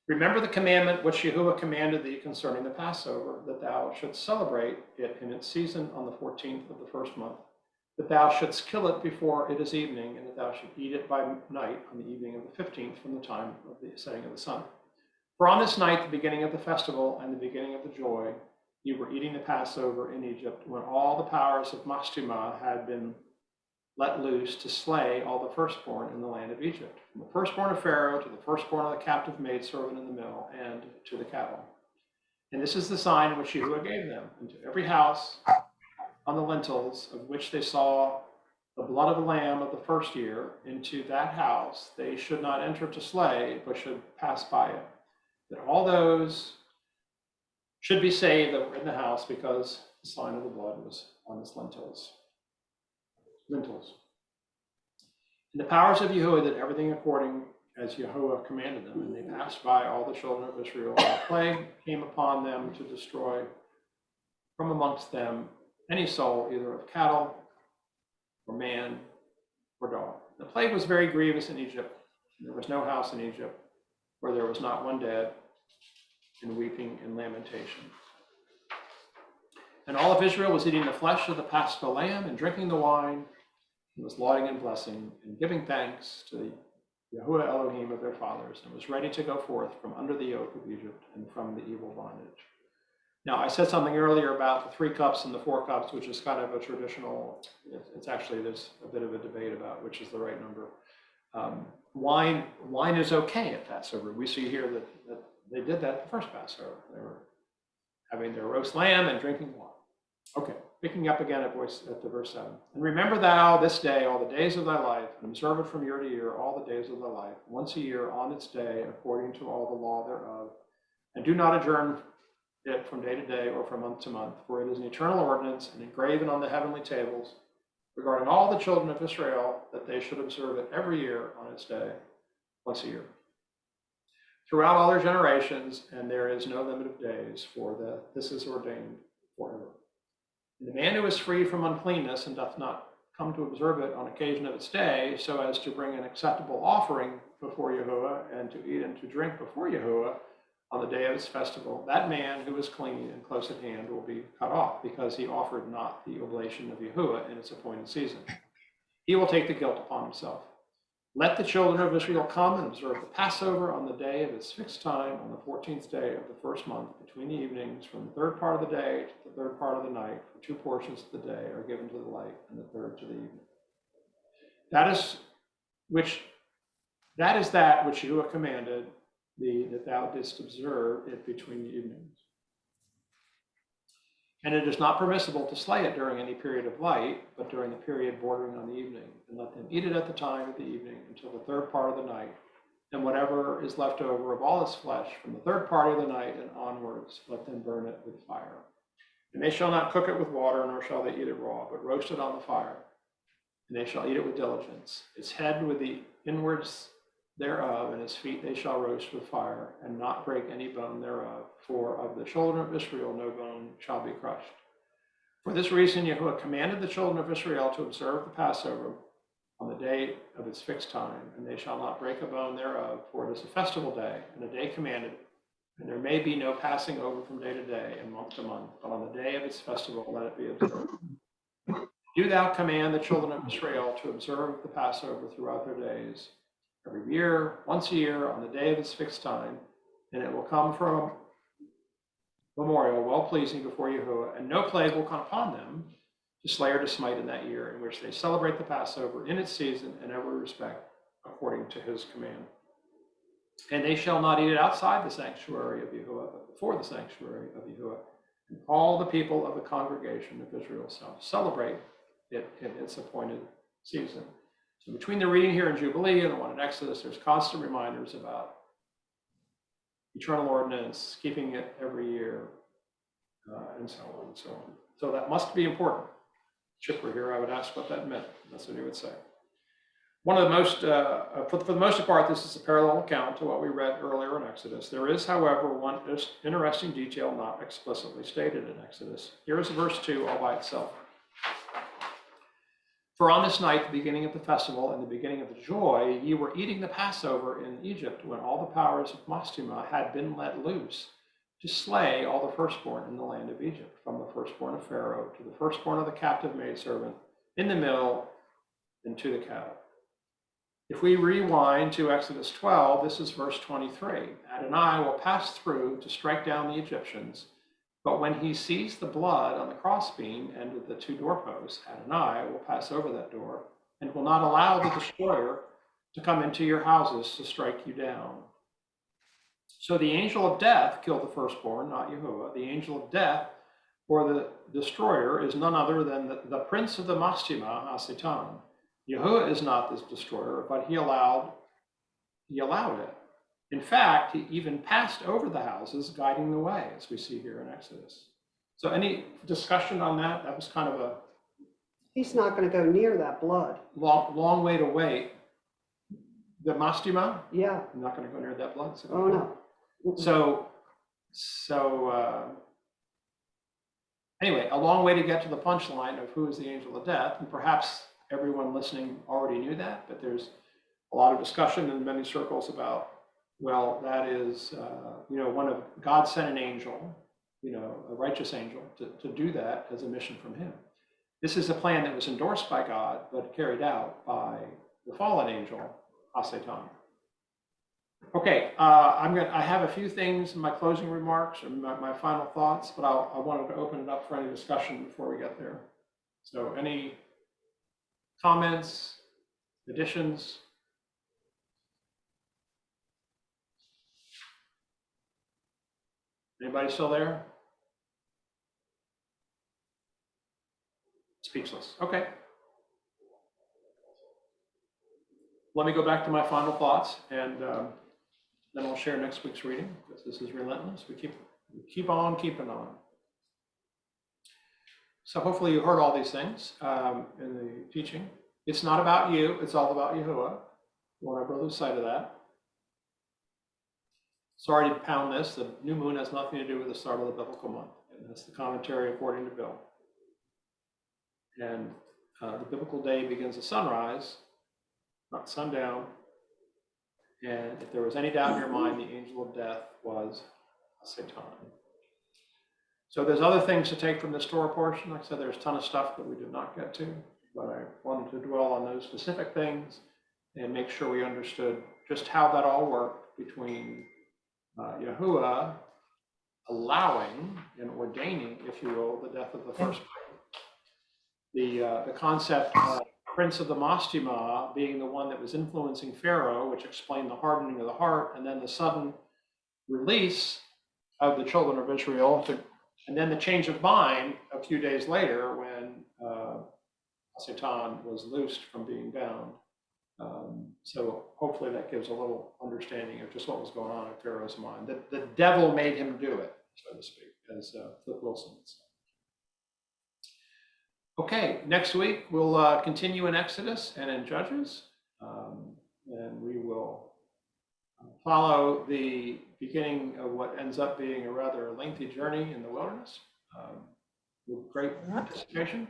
Remember the commandment which Yahuah commanded thee concerning the Passover, that thou shouldst celebrate it in its season on the 14th of the first month, that thou shouldst kill it before it is evening, and that thou should eat it by night on the evening of the 15th from the time of the setting of the sun. For on this night, the beginning of the festival and the beginning of the joy, you were eating the Passover in Egypt, when all the powers of Mastimah had been let loose to slay all the firstborn in the land of Egypt, from the firstborn of Pharaoh to the firstborn of the captive maidservant in the mill, and to the cattle. And this is the sign which Yahuah gave them. Into every house on the lintels of which they saw the blood of the lamb of the first year, into that house they should not enter to slay, but should pass by it. That all those should be saved that were in the house, because the sign of the blood was on its lintels. And the powers of Yahuah did everything according as Yahuah commanded them, and they passed by all the children of Israel. And the plague came upon them to destroy from amongst them any soul, either of cattle or man or dog. The plague was very grievous in Egypt. There was no house in Egypt where there was not one dead, and weeping and lamentation. And all of Israel was eating the flesh of the Paschal lamb and drinking the wine, and was lauding and blessing and giving thanks to the Yahuah Elohim of their fathers, and was ready to go forth from under the yoke of Egypt and from the evil bondage. Now, I said something earlier about the 3 cups and the 4 cups, which is kind of a traditional, it's actually, there's a bit of a debate about which is the right number. Wine is okay at Passover. We see here that they did that the first Passover. They were having their roast lamb and drinking wine. Okay, picking up again at the verse 7. And remember thou this day all the days of thy life, and observe it from year to year all the days of thy life, once a year on its day, according to all the law thereof. And do not adjourn it from day to day or from month to month, for it is an eternal ordinance and engraven on the heavenly tables regarding all the children of Israel, that they should observe it every year on its day, once a year, throughout all their generations, and there is no limit of days, for this is ordained forever. And the man who is free from uncleanness and doth not come to observe it on occasion of its day, so as to bring an acceptable offering before Yahuah, and to eat and to drink before Yahuah on the day of its festival, that man who is clean and close at hand will be cut off, because he offered not the oblation of Yahuah in its appointed season. He will take the guilt upon himself. Let the children of Israel come and observe the Passover on the day of its fixed time, on the 14th day of the first month, between the evenings, from the 3rd part of the day to the 3rd part of the night, for 2 portions of the day are given to the light, and the 3rd to the evening. That is that which Yahuah commanded thee, that thou didst observe it between the evenings. And it is not permissible to slay it during any period of light, but during the period bordering on the evening. And let them eat it at the time of the evening until the 3rd part of the night. And whatever is left over of all its flesh from the 3rd part of the night and onwards, let them burn it with fire. And they shall not cook it with water, nor shall they eat it raw, but roast it on the fire. And they shall eat it with diligence. Its head with the inwards thereof, and its feet they shall roast with fire, and not break any bone thereof. For of the children of Israel no bone shall be crushed. For this reason Yahuah commanded the children of Israel to observe the Passover on the day of its fixed time, and they shall not break a bone thereof, for it is a festival day, and a day commanded, and there may be no passing over from day to day and month to month, but on the day of its festival let it be observed. Do thou command the children of Israel to observe the Passover throughout their days, every year, once a year, on the day of its fixed time, and it will come from memorial, well-pleasing before Yahuah, and no plague will come upon them to slay or to smite in that year, in which they celebrate the Passover in its season in every respect, according to his command. And they shall not eat it outside the sanctuary of Yahuah, but before the sanctuary of Yahuah. And all the people of the congregation of Israel shall celebrate it in its appointed season. So between the reading here in Jubilee and the one in Exodus, there's constant reminders about eternal ordinance, keeping it every year, and so on and so on. So that must be important. Chip were here, I would ask what that meant. That's what he would say. One of the most, for the most part, this is a parallel account to what we read earlier in Exodus. There is, however, one interesting detail not explicitly stated in Exodus. Here is verse 2 all by itself. For on this night, the beginning of the festival and the beginning of the joy, ye were eating the Passover in Egypt, when all the powers of Mastuma had been let loose to slay all the firstborn in the land of Egypt, from the firstborn of Pharaoh to the firstborn of the captive maidservant in the mill and to the cattle. If we rewind to Exodus 12, this is verse 23. Adonai will pass through to strike down the Egyptians, but when he sees the blood on the crossbeam and the 2 doorposts, Adonai will pass over that door and will not allow the destroyer to come into your houses to strike you down. So the angel of death killed the firstborn, not Yahuah. The angel of death, or the destroyer, is none other than the prince of the Mashtima, HaSatan. Yahuah is not this destroyer, but he allowed it. In fact, he even passed over the houses, guiding the way, as we see here in Exodus. So any discussion on that? That was kind of a He's not gonna go near that blood. long way to wait. The Mashtima? Yeah, I'm not going to go near that blood. So oh no. Anyway, a long way to get to the punchline of who is the angel of death. And perhaps everyone listening already knew that, but there's a lot of discussion in many circles about, well, that is, one of God sent an angel, a righteous angel to do that as a mission from him. This is a plan that was endorsed by God, but carried out by the fallen angel, HaSatan. Okay, I have a few things in my closing remarks or my final thoughts, but I wanted to open it up for any discussion before we get there. So any comments, additions? Anybody still there? Speechless. Okay. Let me go back to my final thoughts, and then I'll share next week's reading, because this is relentless. We keep on keeping on. So hopefully you heard all these things in the teaching. It's not about you. It's all about Yahuah. You won't ever lose sight of that. Sorry to pound this. The new moon has nothing to do with the start of the biblical month. And that's the commentary according to Bill. And the biblical day begins at sunrise, not sundown. And if there was any doubt in your mind, the angel of death was Satan. So there's other things to take from this Torah portion. Like I said, there's a ton of stuff that we did not get to, but I wanted to dwell on those specific things and make sure we understood just how that all worked between Yahuah allowing and ordaining, if you will, the death of the firstborn. The concept of Prince of the Mashtima being the one that was influencing Pharaoh, which explained the hardening of the heart, and then the sudden release of the children of Israel, and then the change of mind a few days later when Satan was loosed from being bound. So hopefully that gives a little understanding of just what was going on in Pharaoh's mind. The devil made him do it, so to speak, as Flip Wilson would say. Okay, next week we'll continue in Exodus and in Judges, and we will follow the beginning of what ends up being a rather lengthy journey in the wilderness with great anticipation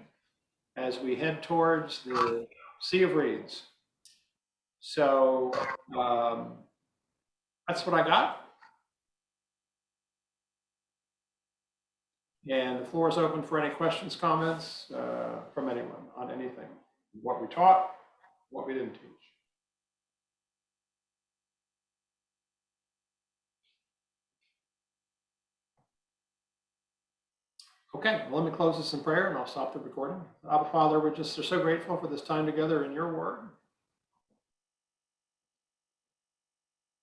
as we head towards the Sea of Reeds. So that's what I got. And the floor is open for any questions, comments from anyone on anything, what we taught, what we didn't teach. Okay, well, let me close this in prayer and I'll stop the recording. Abba, Father, we're so grateful for this time together in your word.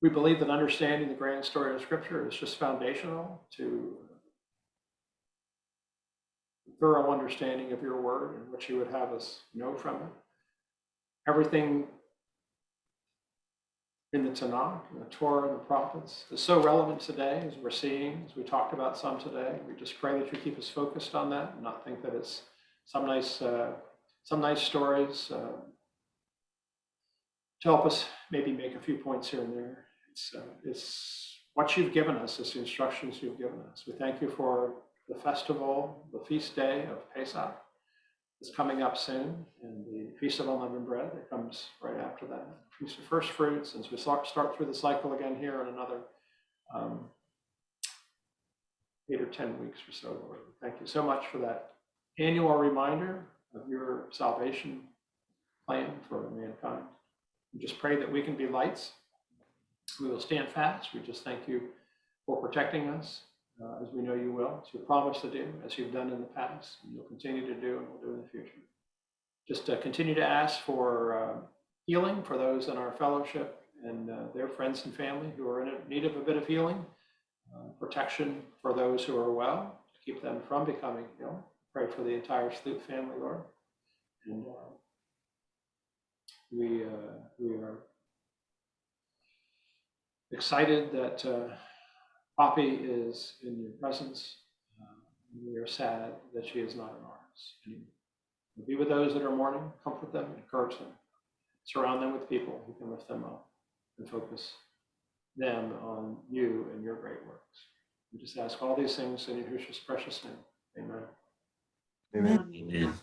We believe that understanding the grand story of Scripture is just foundational to thorough understanding of your word and what you would have us know from it. Everything in the Tanakh, in the Torah, and the prophets is so relevant today, as we're seeing, as we talked about some today. We just pray that you keep us focused on that and not think that it's some nice stories to help us maybe make a few points here and there. It's what you've given us, it's the instructions you've given us. We thank you for the festival, the feast day of Pesach is coming up soon, and the Feast of Unleavened Bread that comes right after that. Feast of First Fruits, as we start through the cycle again here in another 8 or 10 weeks or so, Lord. Thank you so much for that annual reminder of your salvation plan for mankind. We just pray that we can be lights. We will stand fast. We just thank you for protecting us, as we know you will, as you promised to do, as you've done in the past, and you'll continue to do, and will do in the future. Just continue to ask for healing for those in our fellowship and their friends and family who are in need of a bit of healing, protection for those who are well, to keep them from becoming ill. Pray for the entire Sloop family, Lord. And we are excited that Poppy is in your presence. We are sad that she is not in ours anymore. Be with those that are mourning, comfort them, encourage them, surround them with people who can lift them up and focus them on you and your great works. We just ask all these things in Yahushua's precious name. Amen. Amen. Amen.